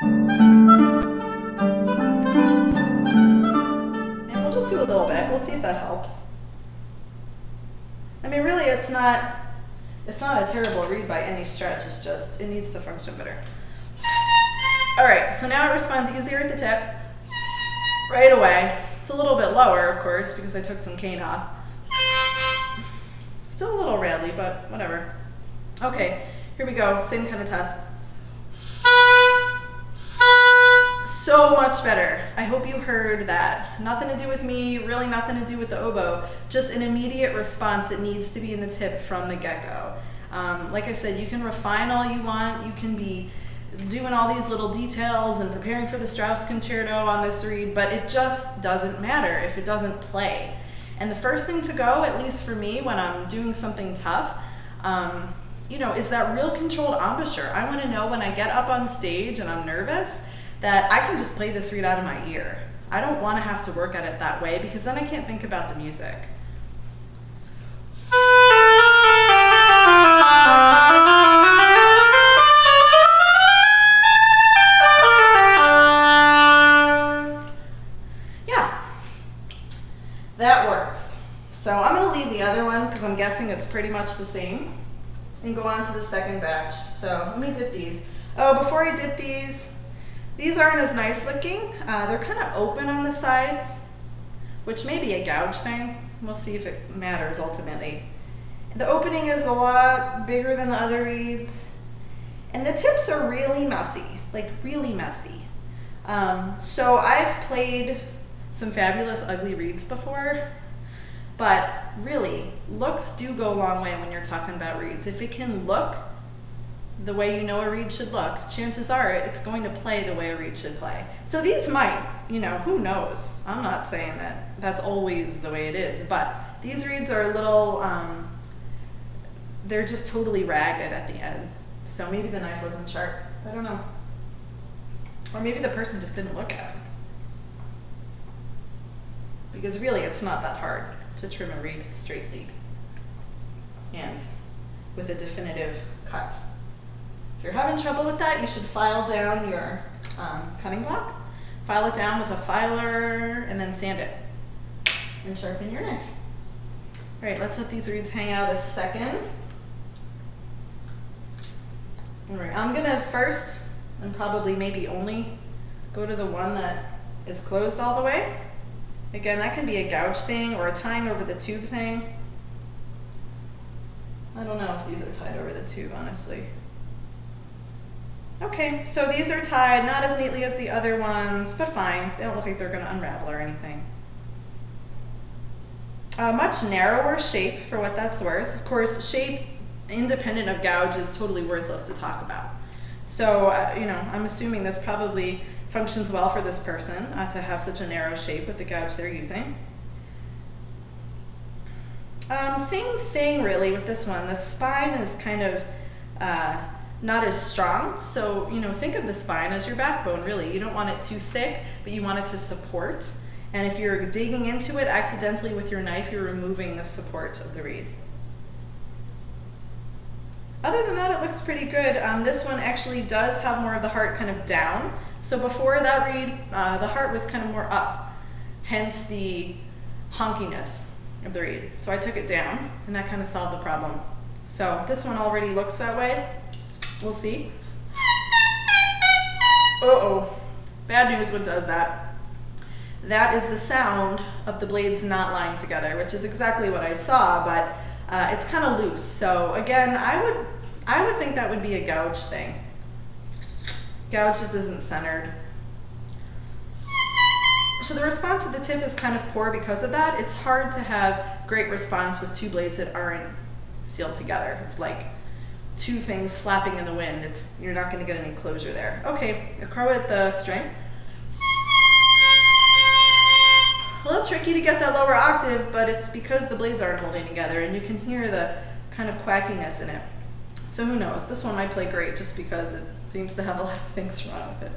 And we'll just do a little bit. We'll see if that helps. I mean, really, it's not a terrible reed by any stretch. It's just, it needs to function better. All right, so now it responds easier at the tip right away. It's a little bit lower, of course, because I took some cane off. Still a little rattly, but whatever. Okay, here we go, same kind of test. So much better. I hope you heard that. Nothing to do with me, really nothing to do with the oboe, just an immediate response that needs to be in the tip from the get-go. Like I said, you can refine all you want, you can be doing all these little details and preparing for the Strauss concerto on this reed, but it just doesn't matter if it doesn't play. And the first thing to go, at least for me, when I'm doing something tough, you know, is that real controlled embouchure. I want to know when I get up on stage and I'm nervous that I can just play this reed out of my ear. I don't want to have to work at it that way because then I can't think about the music. Yeah, that works. So I'm going to leave the other one because I'm guessing it's pretty much the same and go on to the second batch. So let me dip these. Oh, before I dip these aren't as nice looking. They're kind of open on the sides, which may be a gouge thing. We'll see if it matters ultimately. The opening is a lot bigger than the other reeds. And the tips are really messy, like really messy. So I've played some fabulous ugly reeds before, but really, looks do go a long way when you're talking about reeds. If it can look the way you know a reed should look, chances are it's going to play the way a reed should play. So these might, you know, who knows? I'm not saying that that's always the way it is, but these reeds are a little, they're just totally ragged at the end. So maybe the knife wasn't sharp, I don't know. Or maybe the person just didn't look at it. Because really it's not that hard to trim a reed straight lead and with a definitive cut. If you're having trouble with that, you should file down your cutting block, file it down with a filer, and then sand it and sharpen your knife. All right, let's let these reeds hang out a second. All right, I'm gonna first, and probably maybe only, go to the one that is closed all the way. Again, that can be a gouge thing or a tying over the tube thing. I don't know if these are tied over the tube, honestly. Okay, so these are tied, not as neatly as the other ones, but fine. They don't look like they're gonna unravel or anything. A much narrower shape for what that's worth. Of course, shape independent of gouge is totally worthless to talk about. So, you know, I'm assuming this probably functions well for this person to have such a narrow shape with the gouge they're using. Same thing really with this one. The spine is kind of not as strong. So, you know, think of the spine as your backbone, really. You don't want it too thick, but you want it to support. And if you're digging into it accidentally with your knife, you're removing the support of the reed. Other than that, it looks pretty good. This one actually does have more of the heart kind of down. So before that reed, the heart was kind of more up, hence the honkiness of the reed. So I took it down, and that kind of solved the problem. So this one already looks that way. We'll see. Uh-oh, bad news, what does that? That is the sound of the blades not lying together, which is exactly what I saw, but it's kind of loose. So again, I would think that would be a gouge thing. Gouge just isn't centered. So the response at the tip is kind of poor because of that. It's hard to have great response with two blades that aren't sealed together. It's like two things flapping in the wind. You're not going to get any closure there. Okay, a crow at the string. A little tricky to get that lower octave, but it's because the blades aren't holding together, and you can hear the kind of quackiness in it. So who knows? This one might play great just because it seems to have a lot of things wrong with it.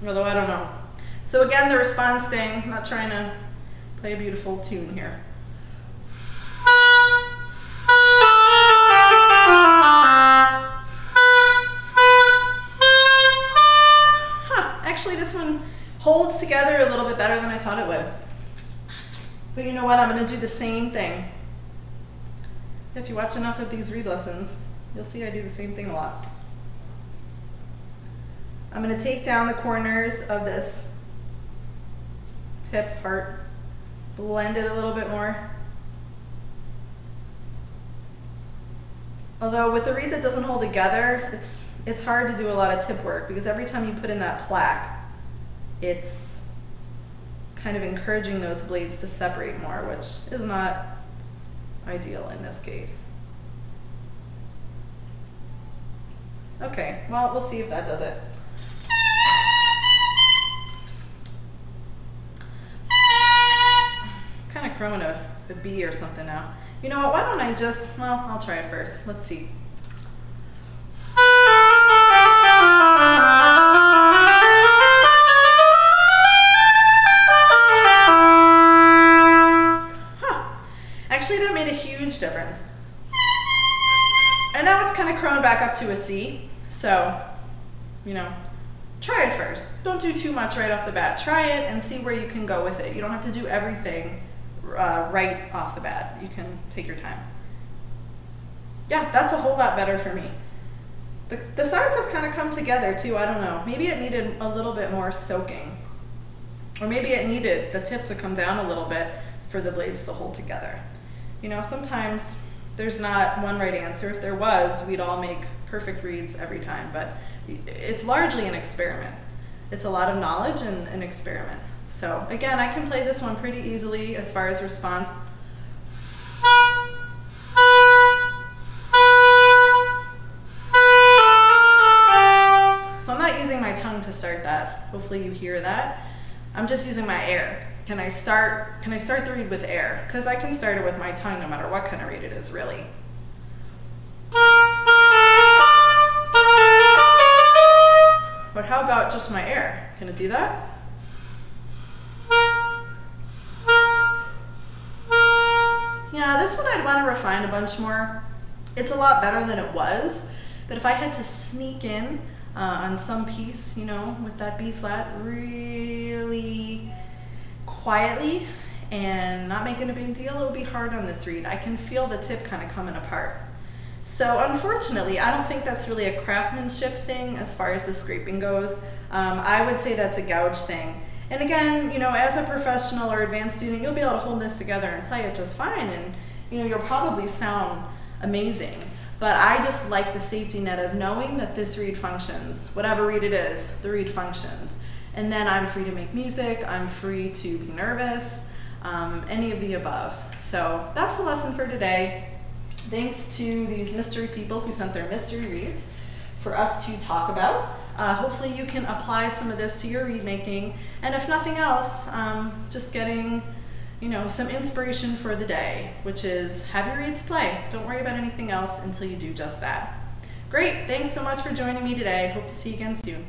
Although I don't know. So again, the response thing, I'm not trying to play a beautiful tune here. actually this one holds together a little bit better than I thought it would. But you know what, I'm gonna do the same thing. If you watch enough of these reed lessons, you'll see I do the same thing a lot. I'm gonna take down the corners of this tip heart, blend it a little bit more. Although with a reed that doesn't hold together, it's hard to do a lot of tip work because every time you put in that plaque, it's kind of encouraging those blades to separate more, which is not ideal in this case. Okay, well, we'll see if that does it. Kind of crowing a bee or something now. You know what, why don't I just, well, I'll try it first. Let's see. Actually, that made a huge difference. And now it's kind of crowing back up to a C. So, you know, try it first. Don't do too much right off the bat. Try it and see where you can go with it. You don't have to do everything right off the bat. You can take your time. Yeah, that's a whole lot better for me. The sides have kind of come together too. I don't know. Maybe it needed a little bit more soaking. Or maybe it needed the tip to come down a little bit for the blades to hold together. You know, sometimes there's not one right answer. If there was, we'd all make perfect reeds every time, but it's largely an experiment. It's a lot of knowledge and an experiment. So again, I can play this one pretty easily as far as response. So I'm not using my tongue to start that. Hopefully you hear that. I'm just using my air. Can I start the reed with air? Because I can start it with my tongue no matter what kind of reed it is, really. But how about just my air? Can it do that? Yeah, this one I'd want to refine a bunch more. It's a lot better than it was, but if I had to sneak in on some piece, you know, with that B flat really quietly and not making a big deal, it would be hard on this reed. I can feel the tip kind of coming apart. So unfortunately, I don't think that's really a craftsmanship thing as far as the scraping goes. I would say that's a gouge thing. And again, you know, as a professional or advanced student, you'll be able to hold this together and play it just fine, and you know, you'll probably sound amazing. But I just like the safety net of knowing that this reed functions. Whatever reed it is, the reed functions. And then I'm free to make music, I'm free to be nervous, any of the above. So that's the lesson for today. Thanks to these mystery people who sent their mystery reeds for us to talk about. Hopefully you can apply some of this to your reed making, and if nothing else, just getting, you know, some inspiration for the day, which is have your reeds play. Don't worry about anything else until you do just that. Great, thanks so much for joining me today. Hope to see you again soon.